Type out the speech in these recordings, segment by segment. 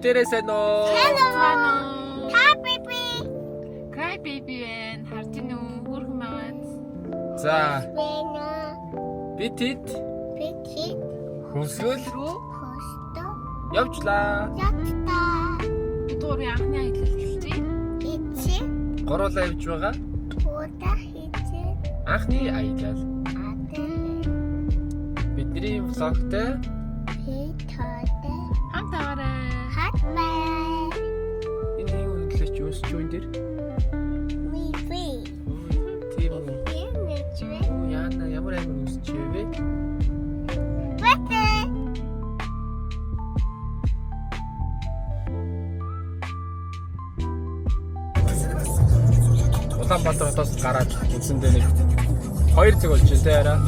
Бүтээрээсэнө. Cry baby. Cry baby and харж гинүү хөрхөн маваад. За. Бэна. Битэд. Бити. Хөвсгөл Хосто. явжлаа. Ятта. Дөрөв анхны аялал хэлчихье. Ичи. Гуруулаа явж байгаа. Туда хичи. Анхны аялал. Ате. Бидний влогтой Хитоде. Хамтаагаарай. Хатбай. энэ юу хэлж юус ч юм дээр. Миви. Тийм үү. Энэчвэ. Яна ямар амир үсч вэ? Бэтэ. Улаанбаатар хотоос гараад үндсэндээ нэг 2 цаг болж байна те арай.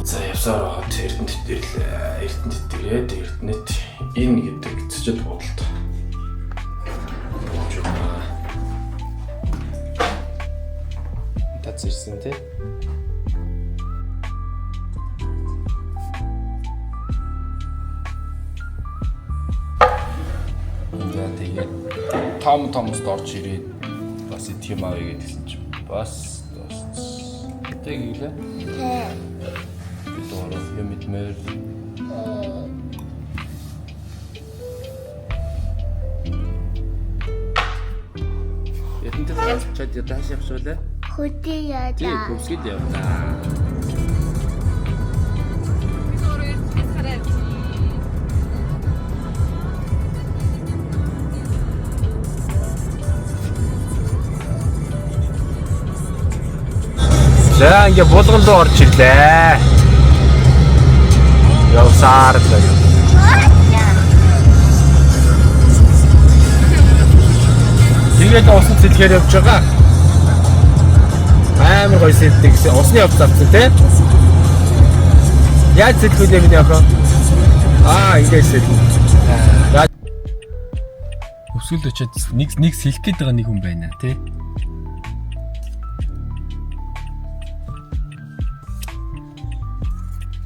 За явсаар хот Эрдэнэт ирлээ. Эрдэнэт ирээд Эрдэнэт ин гэдэг цэцэд бодолт. Тац ирсэн те. За тэгээд Томост орж ирээд бас итгэм авъя гэдгсэн чинь бас тэгэлээ. Дөрөв юм идмээр. Ятэнтэй чад ятааш явшуулаа. Хөдөө яа. Тий, хөвсгөл явлаа. За ингээ булган руу орж ирлээ. Явсаар л байна. Тэгээд усан цэлгээр явж байгаа. Амар гоё сэлдэг гэсэн усны явц авсан тий. Яаж цэлгүүлээ миний охин? Ингээд сэлдэг. Өсвөл очиад нэг сэлэх гээд байгаа нэг хүн байна тий.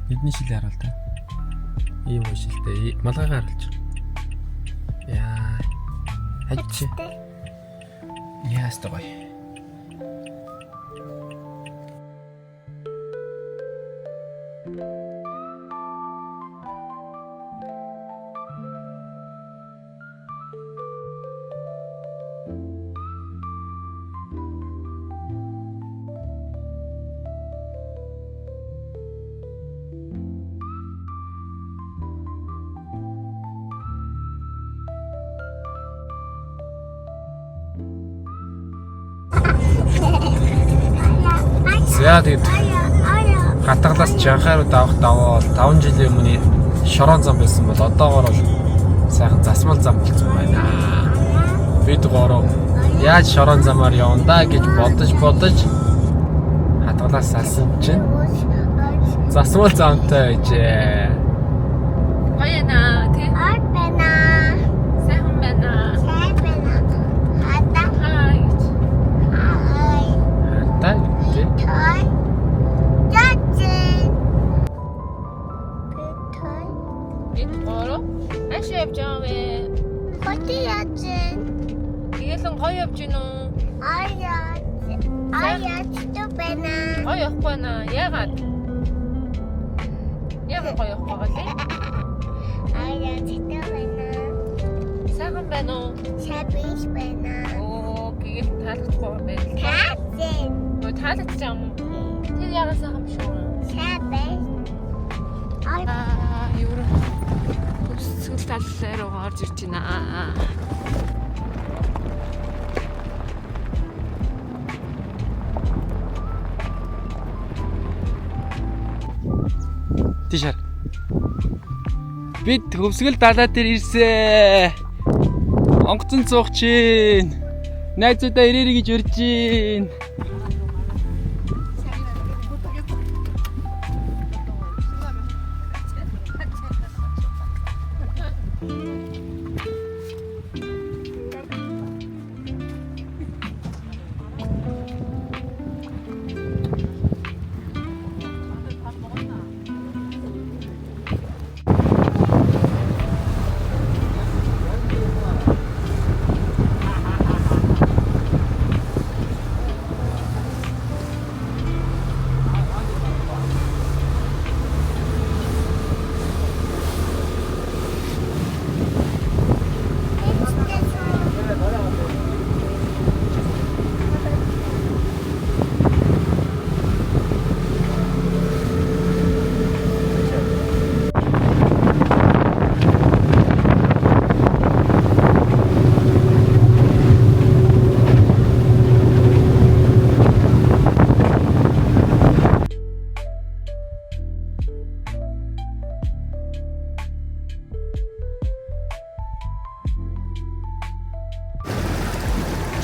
Бидний шил харуул та. Ийм шилтэй малгайгаар харуулж. Яа. Хачи. Яас тагой. За тэгээд хатгалаас жанхаарууд авах даваа 5 жилийн өмнө шорон зам байсан бол одоогоор бол сайхан засмал зам болсон байна. Бид гороо яаж шорон замаар явна да гэж бодож хатгалаас салсан чинь засмал замтай байжээ. Баяна тий. Арбена. Сайхан байна. Сайбена. Хата. Хай. Хай. Хатаа тий. Той. Ятэн. Той. Бид гурав ашиг явж байгаа вэ? Хөдөө ятэн. Игэлэн гоё явж гин үү? Аяа тубена. Гоё явахгүй байна. Яагаад? Яагаад гоё явахгүй байгаа лээ? Аяа тубена. Сайхан байна уу? Шабиш бена. Оо, гэгэл таалагдахгүй юм байна. Тацэн. Оо, таалагдчих юм. Тэр яагаад сайхан биш үү? Шабиш. Юу өсгөл таллаа руу орж ирж байна. Тийшэр. Бид хөвсгөл далаа дээр ирсэн. Онгоцон цуух чинь. Найзуудаа ирээрэй гэж урьж гин.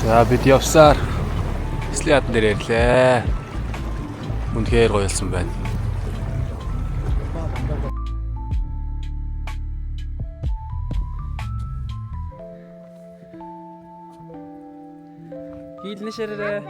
За бид явсаар слайд дээр ирлээ. Үнэхээр гоёлсон байна. Хийлнэ ширээ.